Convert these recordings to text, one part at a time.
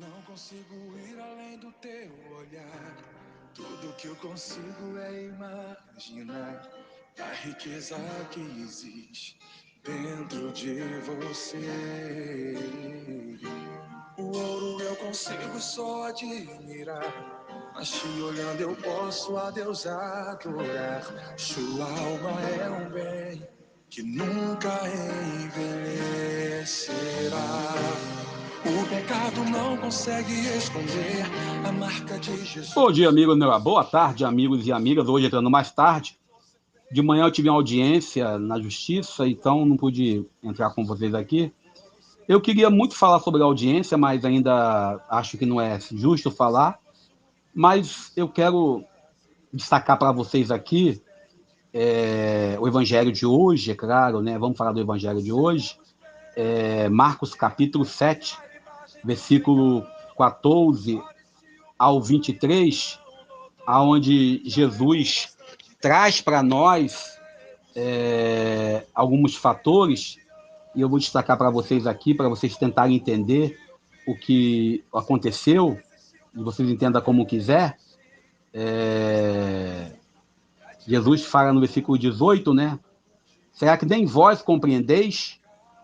Não consigo ir além do teu olhar. Tudo que eu consigo é imaginar a riqueza que existe dentro de você. O ouro eu consigo só admirar, mas te olhando eu posso a Deus adorar. Sua alma é um bem que nunca envelhecerá. O pecado não consegue esconder a marca de Jesus. Bom dia, amigo. Boa tarde, amigos e amigas. Hoje entrando mais tarde. De manhã eu tive uma audiência na justiça, então não pude entrar com vocês aqui. Eu queria muito falar sobre a audiência, mas ainda acho que não é justo falar. Mas eu quero destacar para vocês aqui o evangelho de hoje, é claro, né? Vamos falar do evangelho de hoje. Marcos capítulo 7, versículo 14 ao 23, aonde Jesus traz para nós alguns fatores, e eu vou destacar para vocês aqui, para vocês tentarem entender o que aconteceu, e vocês entendam como quiser. Jesus fala no versículo 18, né? Será que nem vós compreendeis,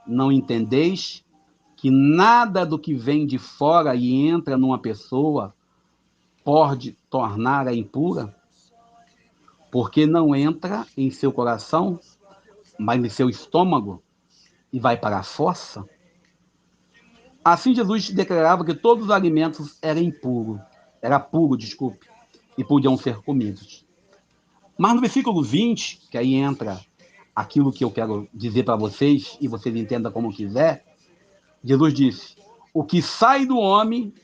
não entendeis, que nada do que vem de fora e entra numa pessoa pode tornar-a impura? Porque não entra em seu coração, mas em seu estômago, e vai para a fossa? Assim Jesus declarava que todos os alimentos eram impuros, era puro, desculpe, e podiam ser comidos. Mas no versículo 20, que aí entra aquilo que eu quero dizer para vocês, e vocês entendam como quiser, Jesus disse: o que sai do homem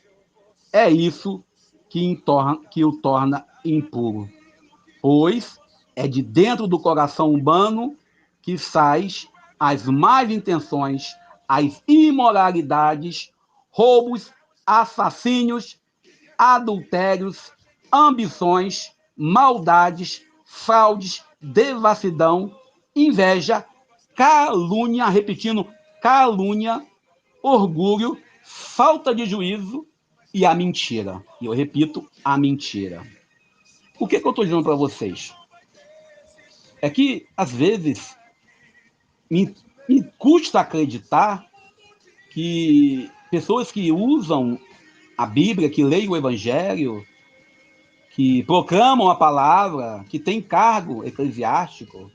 é isso que o torna impuro, pois é de dentro do coração humano que saem as más intenções, as imoralidades, roubos, assassínios, adultérios, ambições, maldades, fraudes, devassidão, inveja, calúnia, repetindo, calúnia, orgulho, falta de juízo e a mentira. E eu repito, a mentira. O que eu estou dizendo para vocês? É que, às vezes, me, me custa acreditar que pessoas que usam a Bíblia, que leem o Evangelho, que proclamam a palavra, que têm cargo eclesiástico,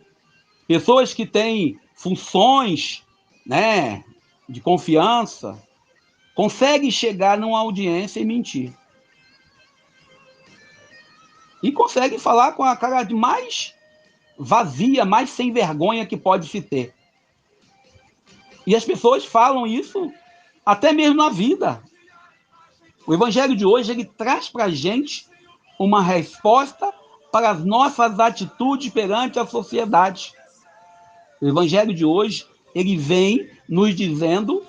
pessoas que têm funções, né, de confiança, conseguem chegar numa audiência e mentir. E conseguem falar com a cara de mais vazia, mais sem vergonha que pode se ter. E as pessoas falam isso até mesmo na vida. O evangelho de hoje, ele traz para a gente uma resposta para as nossas atitudes perante a sociedade. O evangelho de hoje, ele vem nos dizendo,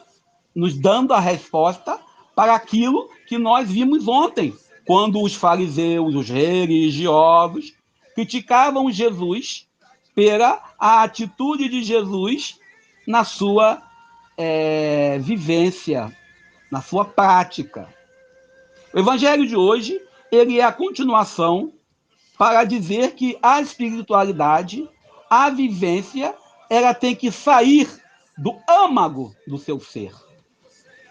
nos dando a resposta para aquilo que nós vimos ontem, quando os fariseus, os religiosos, criticavam Jesus pela a atitude de Jesus na sua vivência, na sua prática. O evangelho de hoje, ele é a continuação para dizer que a espiritualidade, a vivência, ela tem que sair do âmago do seu ser.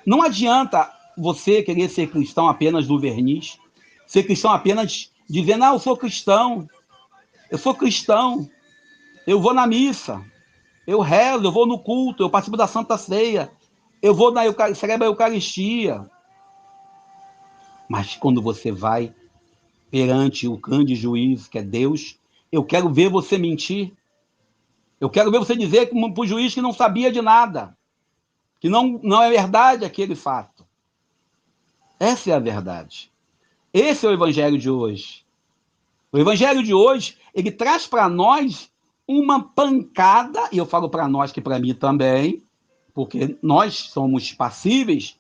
Não adianta você querer ser cristão apenas do verniz, ser cristão apenas dizendo, eu sou cristão, eu vou na missa, eu rezo, eu vou no culto, eu participo da Santa Ceia, eu vou celebro a Eucaristia. Mas quando você vai perante o grande juiz, que é Deus, eu quero ver você mentir. Eu quero ver você dizer para o juiz que não sabia de nada, que não é verdade aquele fato. Essa é a verdade. Esse é o evangelho de hoje. O evangelho de hoje, ele traz para nós uma pancada, e eu falo para nós que para mim também, porque nós somos passíveis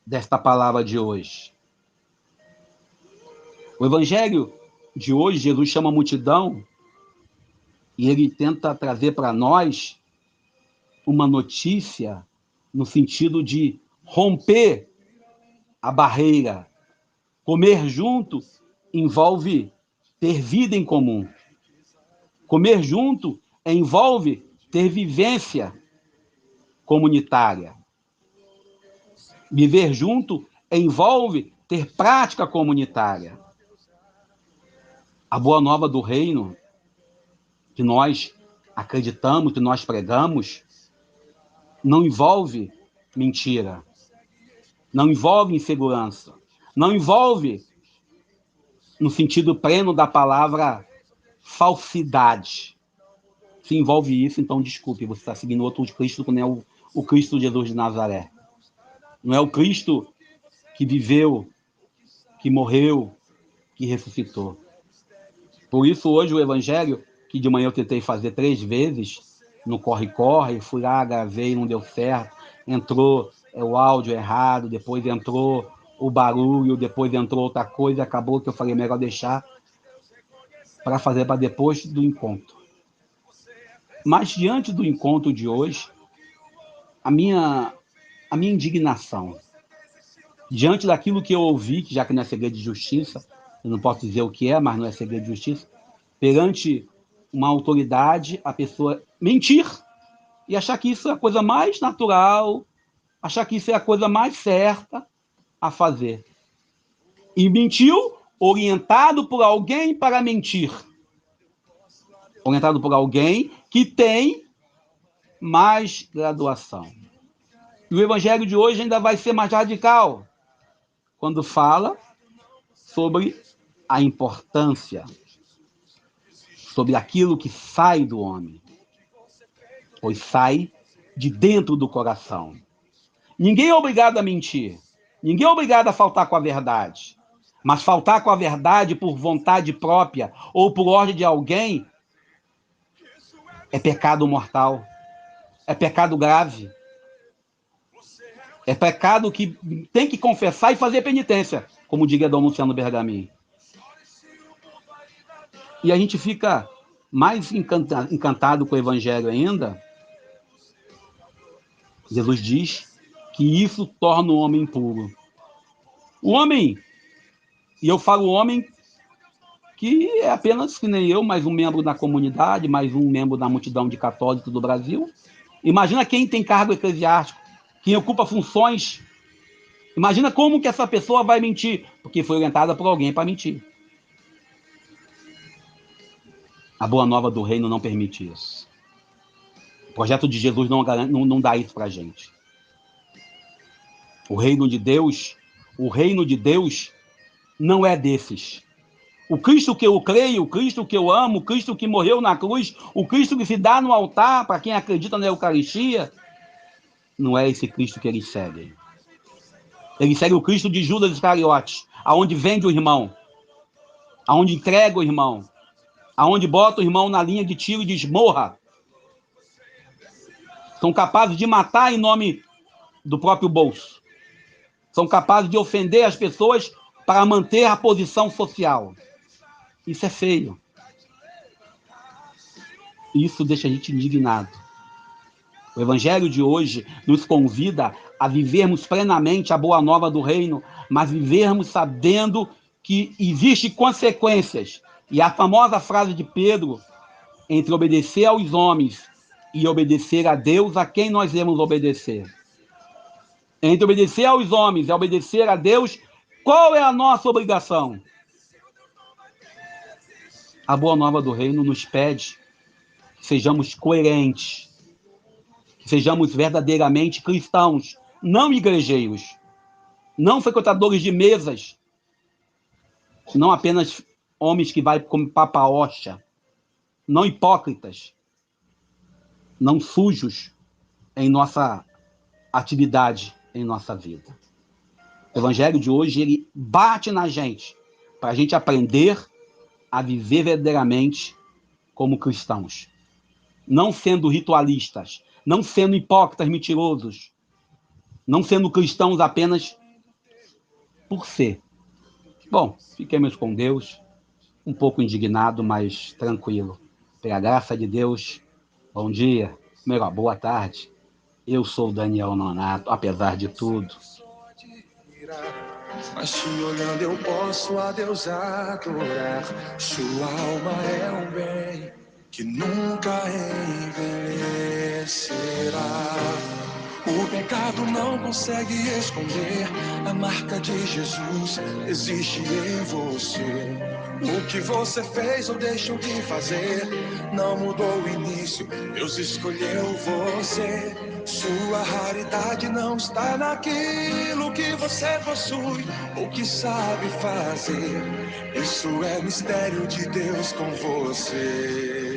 desta palavra de hoje. O evangelho de hoje, Jesus chama a multidão e ele tenta trazer para nós uma notícia no sentido de romper a barreira. Comer junto envolve ter vida em comum. Comer junto envolve ter vivência comunitária. Viver junto envolve ter prática comunitária. A boa nova do reino, que nós acreditamos, que nós pregamos, não envolve mentira, não envolve insegurança, não envolve, no sentido pleno da palavra, falsidade. Se envolve isso, então desculpe, você está seguindo outro Cristo que não é o Cristo Jesus de Nazaré. Não é o Cristo que viveu, que morreu, que ressuscitou. Por isso, hoje, o evangelho, que de manhã eu tentei fazer 3 vezes, no corre-corre, fui lá, gravei, não deu certo, entrou o áudio errado, depois entrou o barulho, depois entrou outra coisa, acabou que eu falei, melhor deixar para fazer para depois do encontro. Mas, diante do encontro de hoje, a minha indignação, diante daquilo que eu ouvi, que já que não é segredo de justiça, eu não posso dizer o que é, mas não é segredo de justiça, perante uma autoridade, a pessoa mentir e achar que isso é a coisa mais natural, achar que isso é a coisa mais certa a fazer. E mentiu orientado por alguém para mentir. Orientado por alguém que tem mais graduação. E o evangelho de hoje ainda vai ser mais radical, quando fala sobre a importância, sobre aquilo que sai do homem, pois sai de dentro do coração. Ninguém é obrigado a mentir, ninguém é obrigado a faltar com a verdade, mas faltar com a verdade por vontade própria ou por ordem de alguém é pecado mortal, é pecado grave, é pecado que tem que confessar e fazer penitência, como diria Dom Luciano Bergamin. E a gente fica mais encantado com o evangelho ainda. Jesus diz que isso torna o homem puro. O homem, e eu falo homem que é apenas que nem eu, mais um membro da comunidade, mais um membro da multidão de católicos do Brasil. Imagina quem tem cargo eclesiástico, quem ocupa funções. Imagina como que essa pessoa vai mentir, porque foi orientada por alguém para mentir. A boa nova do reino não permite isso. O projeto de Jesus não dá isso para a gente. O reino de Deus não é desses. O Cristo que eu creio, o Cristo que eu amo, o Cristo que morreu na cruz, o Cristo que se dá no altar para quem acredita na Eucaristia, não é esse Cristo que eles seguem. Eles seguem o Cristo de Judas Iscariotes, aonde vende o irmão, aonde entrega o irmão, aonde bota o irmão na linha de tiro e diz, morra. São capazes de matar em nome do próprio bolso. São capazes de ofender as pessoas para manter a posição social. Isso é feio. Isso deixa a gente indignado. O evangelho de hoje nos convida a vivermos plenamente a boa nova do reino, mas vivermos sabendo que existem consequências. E a famosa frase de Pedro, entre obedecer aos homens e obedecer a Deus, a quem nós devemos obedecer? Entre obedecer aos homens e obedecer a Deus, qual é a nossa obrigação? A boa nova do reino nos pede que sejamos coerentes, que sejamos verdadeiramente cristãos, não igrejeiros, não frequentadores de mesas, não apenas homens que vai como papa-oxa, não hipócritas, não sujos em nossa atividade, em nossa vida. O evangelho de hoje, ele bate na gente, para a gente aprender a viver verdadeiramente como cristãos. Não sendo ritualistas, não sendo hipócritas, mentirosos, não sendo cristãos apenas por ser. Bom, fiquemos com Deus, um pouco indignado, mas tranquilo. Pela graça de Deus, bom dia, melhor, boa tarde. Eu sou Daniel Nonato, apesar de tudo. Mas te olhando eu posso a Deus adorar. Sua alma é um bem que nunca envelhecerá. O pecado não consegue esconder a marca de Jesus existe em você. O que você fez ou deixou de fazer não mudou o início, Deus escolheu você. Sua raridade não está naquilo que você possui ou que sabe fazer. Isso é mistério de Deus com você.